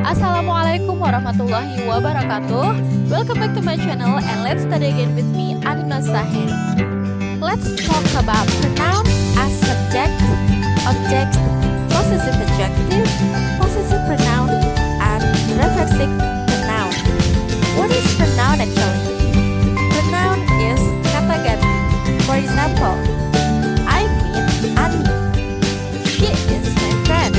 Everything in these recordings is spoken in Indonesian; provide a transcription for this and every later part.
Assalamualaikum warahmatullahi wabarakatuh. Welcome back to my channel and let's study again with me, Anima Sahir. Let's talk about pronoun as subject, object, possessive adjective, possessive pronoun, and reflexive pronoun. What is pronoun actually? Pronoun is kata ganti. For example, I meet Ani. She is my friend.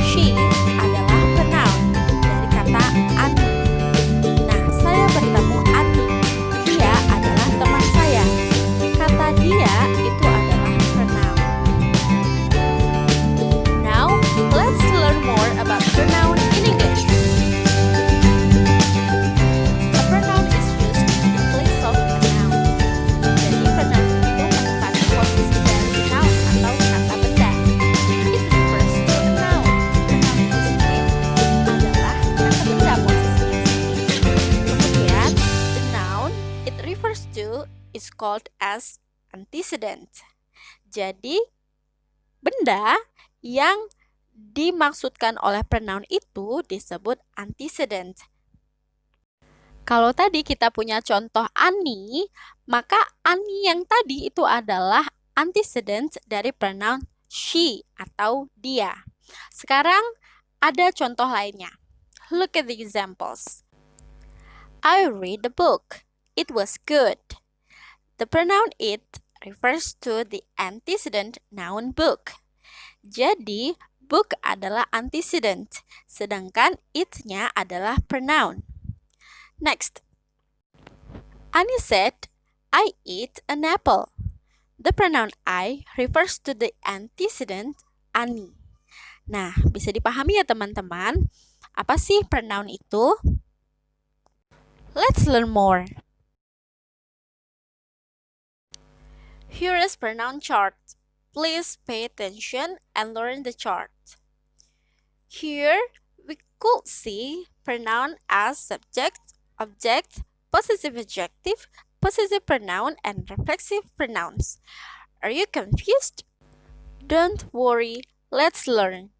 She adalah pronoun dari kata Ani. Nah, saya bertemu Ani. Dia adalah teman saya. Kata dia itu adalah pronoun. Now, let's learn more about pronoun in English. A pronoun is used in place of a noun. Jadi, pronoun itu menempati posisi dari noun atau kata benda. It refers to a noun. Pronoun itu sendiri adalah kata benda posisinya sendiri. Kemudian, the noun it refers to is called as antecedent. Jadi, benda yang dimaksudkan oleh pronoun itu disebut antecedent. Kalau tadi kita punya contoh Ani, maka Ani yang tadi itu adalah antecedent dari pronoun she atau dia. Sekarang ada contoh lainnya. Look at the examples. I read the book. It was good. The pronoun it refers to the antecedent noun book. Jadi, book adalah antecedent, sedangkan it-nya adalah pronoun. Next. Ani said, I eat an apple. The pronoun I refers to the antecedent Ani. Nah, bisa dipahami ya teman-teman? Apa sih pronoun itu? Let's learn more. Here is pronoun chart. Please pay attention and learn the chart. Here we could see pronoun as subject, object, possessive adjective, possessive pronoun, and reflexive pronouns. Are you confused? Don't worry, let's learn.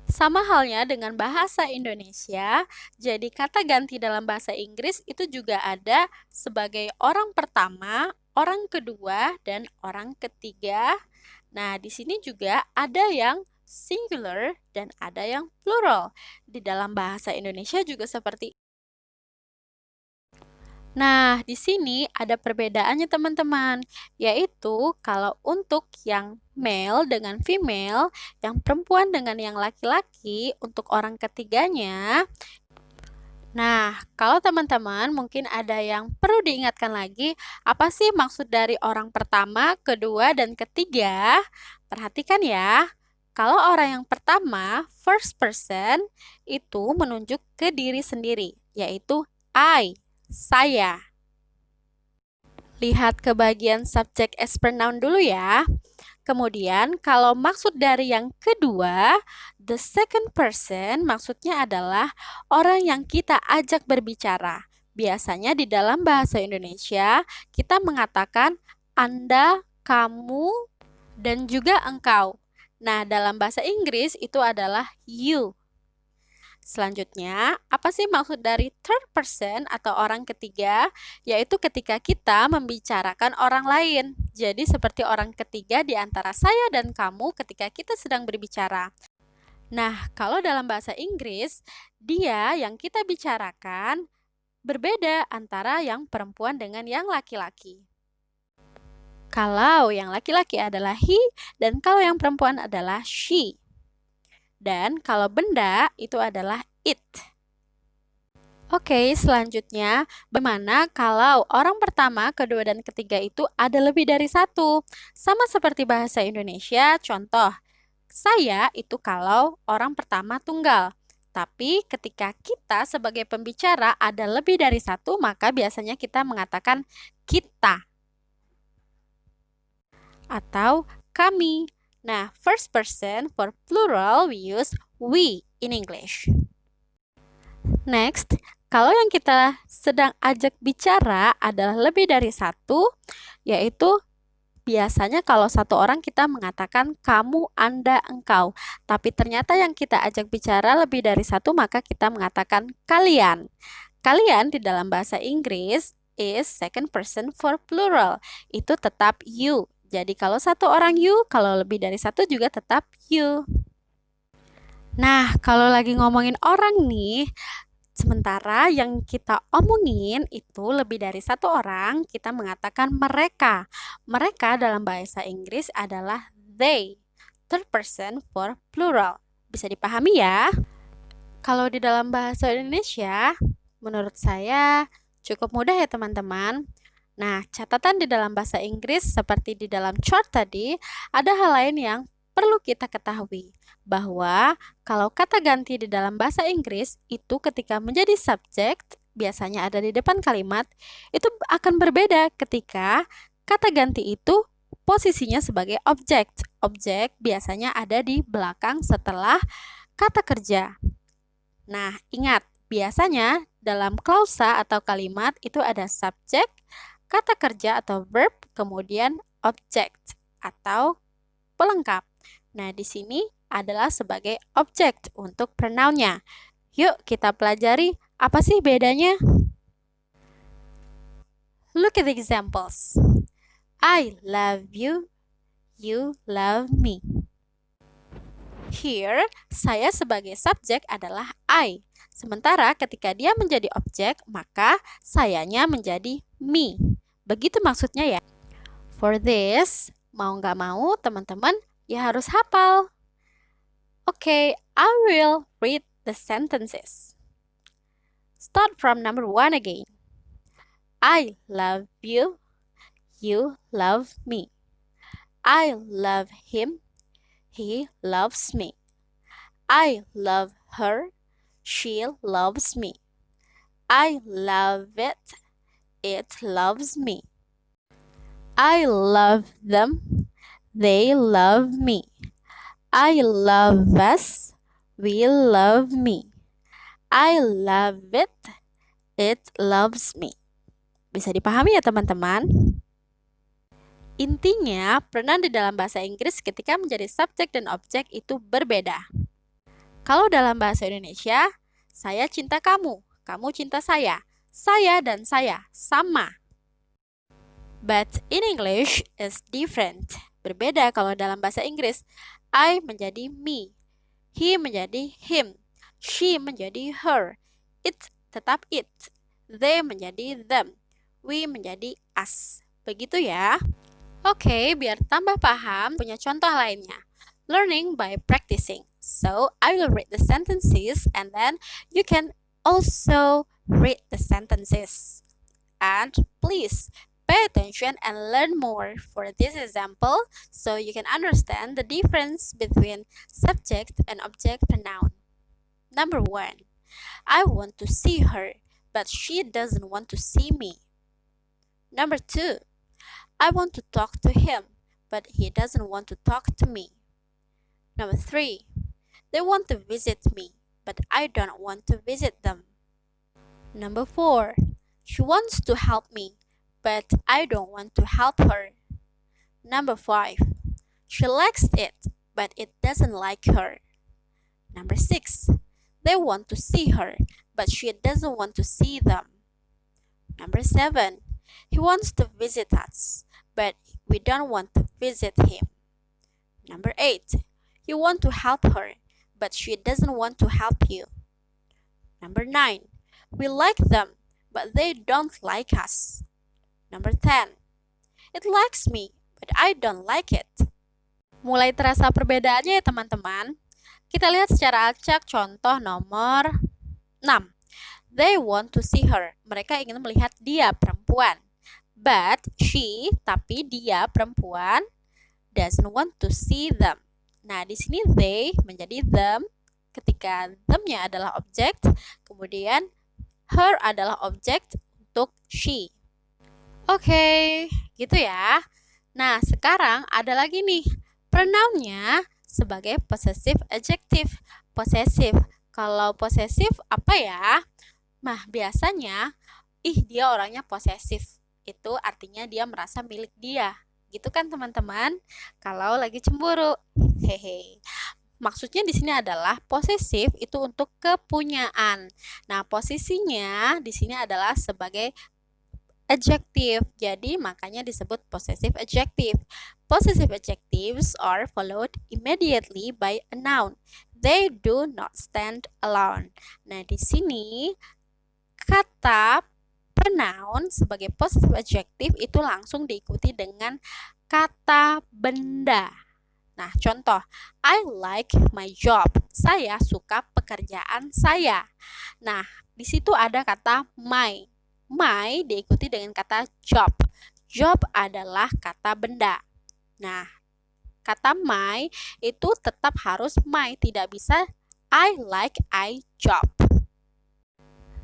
Sama halnya dengan bahasa Indonesia, jadi kata ganti dalam bahasa Inggris itu juga ada sebagai orang pertama, orang kedua, dan orang ketiga. Nah, di sini juga ada yang singular dan ada yang plural. Di dalam bahasa Indonesia juga seperti itu. Nah, di sini ada perbedaannya teman-teman, yaitu kalau untuk yang male dengan female, yang perempuan dengan yang laki-laki, untuk orang ketiganya. Nah, kalau teman-teman mungkin ada yang perlu diingatkan lagi, apa sih maksud dari orang pertama, kedua, dan ketiga? Perhatikan ya, kalau orang yang pertama, first person, itu menunjuk ke diri sendiri, yaitu I. Saya. Lihat ke bagian subject as pronoun dulu ya. Kemudian kalau maksud dari yang kedua, the second person maksudnya adalah orang yang kita ajak berbicara. Biasanya di dalam bahasa Indonesia kita mengatakan Anda, kamu, dan juga engkau. Nah, dalam bahasa Inggris itu adalah you. Selanjutnya, apa sih maksud dari third person atau orang ketiga? Yaitu ketika kita membicarakan orang lain. Jadi seperti orang ketiga di antara saya dan kamu ketika kita sedang berbicara. Nah, kalau dalam bahasa Inggris, dia yang kita bicarakan berbeda antara yang perempuan dengan yang laki-laki. Kalau yang laki-laki adalah he, dan kalau yang perempuan adalah she. Dan kalau benda itu adalah it. Oke, selanjutnya, bagaimana kalau orang pertama, kedua, dan ketiga itu ada lebih dari satu? Sama seperti bahasa Indonesia, contoh, saya itu kalau orang pertama tunggal. Tapi ketika kita sebagai pembicara ada lebih dari satu, maka biasanya kita mengatakan kita. Atau kami. Nah, first person for plural we use we in English. Next, kalau yang kita sedang ajak bicara adalah lebih dari satu, yaitu biasanya kalau satu orang kita mengatakan kamu, Anda, engkau. Tapi ternyata yang kita ajak bicara lebih dari satu, maka kita mengatakan kalian. Kalian di dalam bahasa Inggris is second person for plural. Itu tetap you. Jadi kalau satu orang you, kalau lebih dari satu juga tetap you. Nah, kalau lagi ngomongin orang nih, sementara yang kita omongin itu lebih dari satu orang, kita mengatakan mereka. Mereka dalam bahasa Inggris adalah they, third person for plural. Bisa dipahami ya? Kalau di dalam bahasa Indonesia, menurut saya cukup mudah ya teman-teman. Nah, catatan di dalam bahasa Inggris seperti di dalam chart tadi, ada hal lain yang perlu kita ketahui. Bahwa kalau kata ganti di dalam bahasa Inggris itu ketika menjadi subject, biasanya ada di depan kalimat, itu akan berbeda ketika kata ganti itu posisinya sebagai objek. Objek biasanya ada di belakang setelah kata kerja. Nah, ingat, biasanya dalam klausa atau kalimat itu ada subjek, kata kerja atau verb, kemudian object atau pelengkap. Nah, di sini adalah sebagai objek untuk pronounnya. Yuk kita pelajari apa sih bedanya. Look at the examples. I love you, you love me. Here, saya sebagai subjek adalah I. Sementara ketika dia menjadi objek, maka sayanya menjadi me. Begitu maksudnya ya. For this, mau nggak mau teman-teman ya harus hafal. Okay, I will read the sentences. Start from number 1 again. I love you, you love me. I love him, he loves me. I love her, she loves me. I love it loves me. I love them, they love me. I love us, we love me. I love it loves me. Bisa dipahami ya teman-teman? Intinya, pronoun di dalam bahasa Inggris ketika menjadi subjek dan objek itu berbeda. Kalau dalam bahasa Indonesia, saya cinta kamu, kamu cinta saya dan saya sama. But in English is different. Berbeda kalau dalam bahasa Inggris. I menjadi me, he menjadi him, she menjadi her, it tetap it, they menjadi them, we menjadi us. Begitu ya. Oke, biar tambah paham, punya contoh lainnya. Learning by practicing. So, I will read the sentences and then you can also read the sentences. And please pay attention and learn more for this example so you can understand the difference between subject and object pronoun. Number 1. I want to see her, but she doesn't want to see me. Number 2. I want to talk to him, but he doesn't want to talk to me. Number 3. They want to visit me, but I don't want to visit them. Number 4. She wants to help me, but I don't want to help her. Number 5. She likes it, but it doesn't like her. Number 6. They want to see her, but she doesn't want to see them. Number 7. He wants to visit us, but we don't want to visit him. Number 8. You want to help her, but she doesn't want to help you. Number 9. We like them, but they don't like us. Number 10. It likes me, but I don't like it. Mulai terasa perbedaannya ya teman-teman. Kita lihat secara acak contoh nomor 6. They want to see her. Mereka ingin melihat dia, perempuan. But she, tapi dia, perempuan, doesn't want to see them. Nah, di sini they menjadi them ketika them-nya adalah objek, kemudian her adalah objek untuk she. Oke, gitu ya. Nah, sekarang ada lagi nih pronounnya sebagai possessive adjective. Possessive. Kalau possessive apa ya? Nah, biasanya dia orangnya posesif. Itu artinya dia merasa milik dia, Gitu kan teman-teman? Kalau lagi cemburu. Hehe. Maksudnya di sini adalah posesif itu untuk kepunyaan. Nah, posisinya di sini adalah sebagai adjective. Jadi makanya disebut possessive adjective. Possessive adjectives are followed immediately by a noun. They do not stand alone. Nah, di sini kata pronoun sebagai possessive adjective itu langsung diikuti dengan kata benda. Nah, contoh, I like my job. Saya suka pekerjaan saya. Nah, di situ ada kata my. My diikuti dengan kata job. Job adalah kata benda. Nah, kata my itu tetap harus my, tidak bisa I like I job.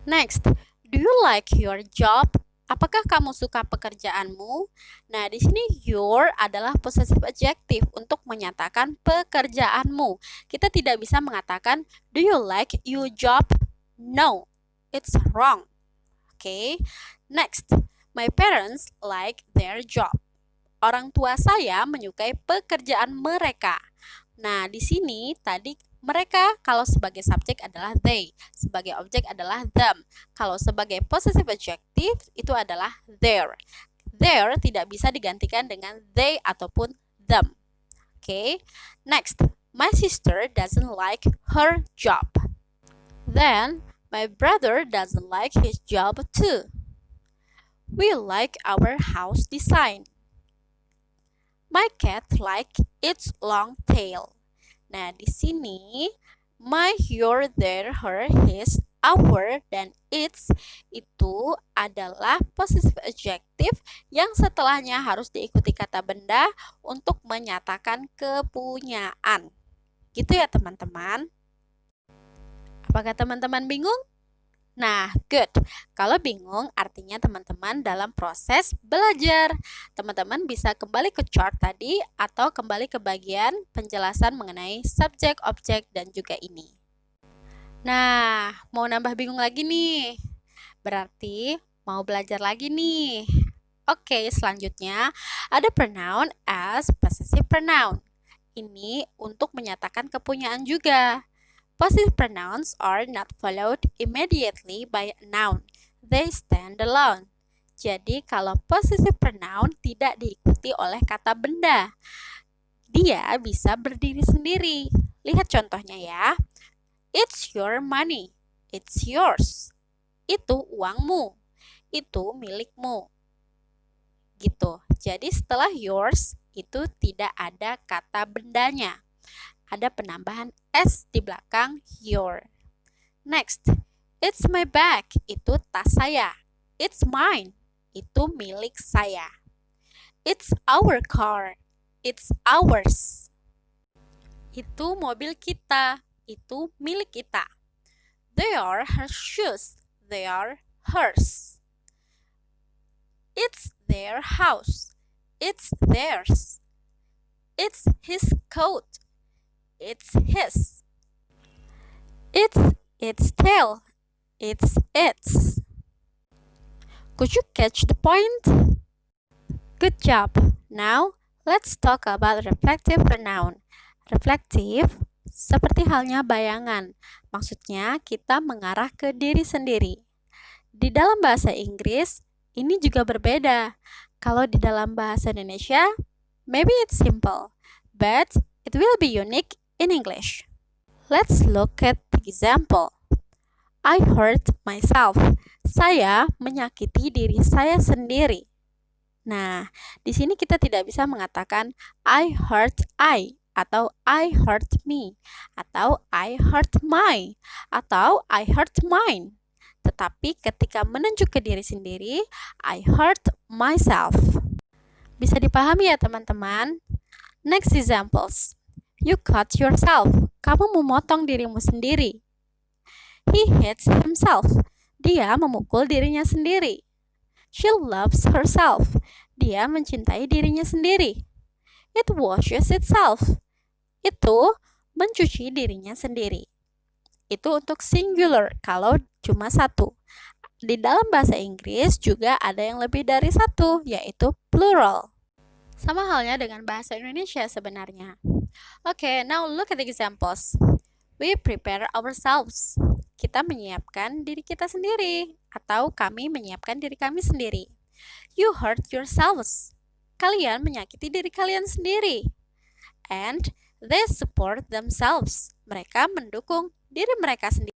Next, do you like your job? Apakah kamu suka pekerjaanmu? Nah, di sini your adalah possessive adjective untuk menyatakan pekerjaanmu. Kita tidak bisa mengatakan, do you like your job? No, it's wrong. Okay. Next, my parents like their job. Orang tua saya menyukai pekerjaan mereka. Nah, di sini tadi mereka kalau sebagai subjek adalah they, sebagai objek adalah them. Kalau sebagai possessive adjective itu adalah their. Their tidak bisa digantikan dengan they ataupun them. Okay. Next, my sister doesn't like her job. Then, my brother doesn't like his job too. We like our house design. My cat like its long tail. Nah, di sini my, your, their, her, his, our, dan its itu adalah possessive adjective yang setelahnya harus diikuti kata benda untuk menyatakan kepunyaan. Gitu ya teman-teman. Apakah teman-teman bingung? Nah, good. Kalau bingung, artinya teman-teman dalam proses belajar. Teman-teman bisa kembali ke chart tadi atau kembali ke bagian penjelasan mengenai subjek, objek, dan juga ini. Nah, mau nambah bingung lagi nih. Berarti mau belajar lagi nih. Oke, selanjutnya ada pronoun as possessive pronoun. Ini untuk menyatakan kepunyaan juga. Possessive pronouns are not followed immediately by a noun. They stand alone. Jadi, kalau possessive pronoun tidak diikuti oleh kata benda, dia bisa berdiri sendiri. Lihat contohnya ya. It's your money. It's yours. Itu uangmu. Itu milikmu. Gitu. Jadi, setelah yours, itu tidak ada kata bendanya. Ada penambahan S di belakang your. Next, it's my bag. Itu tas saya. It's mine. Itu milik saya. It's our car. It's ours. Itu mobil kita. Itu milik kita. They are her shoes. They are hers. It's their house. It's theirs. It's his coat. It's his. It's its tail. It's its. Could you catch the point? Good job. Now, let's talk about reflective pronoun. Reflective, seperti halnya bayangan. Maksudnya, kita mengarah ke diri sendiri. Di dalam bahasa Inggris, ini juga berbeda. Kalau di dalam bahasa Indonesia, maybe it's simple, but it will be unique in English. Let's look at the example. I hurt myself. Saya menyakiti diri saya sendiri. Nah, di sini kita tidak bisa mengatakan I hurt I atau I hurt me atau I hurt my atau I hurt mine. Tetapi ketika menunjuk ke diri sendiri, I hurt myself. Bisa dipahami ya teman-teman? Next examples. You cut yourself. Kamu memotong dirimu sendiri. He hits himself. Dia memukul dirinya sendiri. She loves herself. Dia mencintai dirinya sendiri. It washes itself. Itu mencuci dirinya sendiri. Itu untuk singular kalau cuma satu. Di dalam bahasa Inggris juga ada yang lebih dari satu, yaitu plural. Sama halnya dengan bahasa Indonesia sebenarnya. Okay, now look at the examples. We prepare ourselves. Kita menyiapkan diri kita sendiri, atau kami menyiapkan diri kami sendiri. You hurt yourselves. Kalian menyakiti diri kalian sendiri. And they support themselves. Mereka mendukung diri mereka sendiri.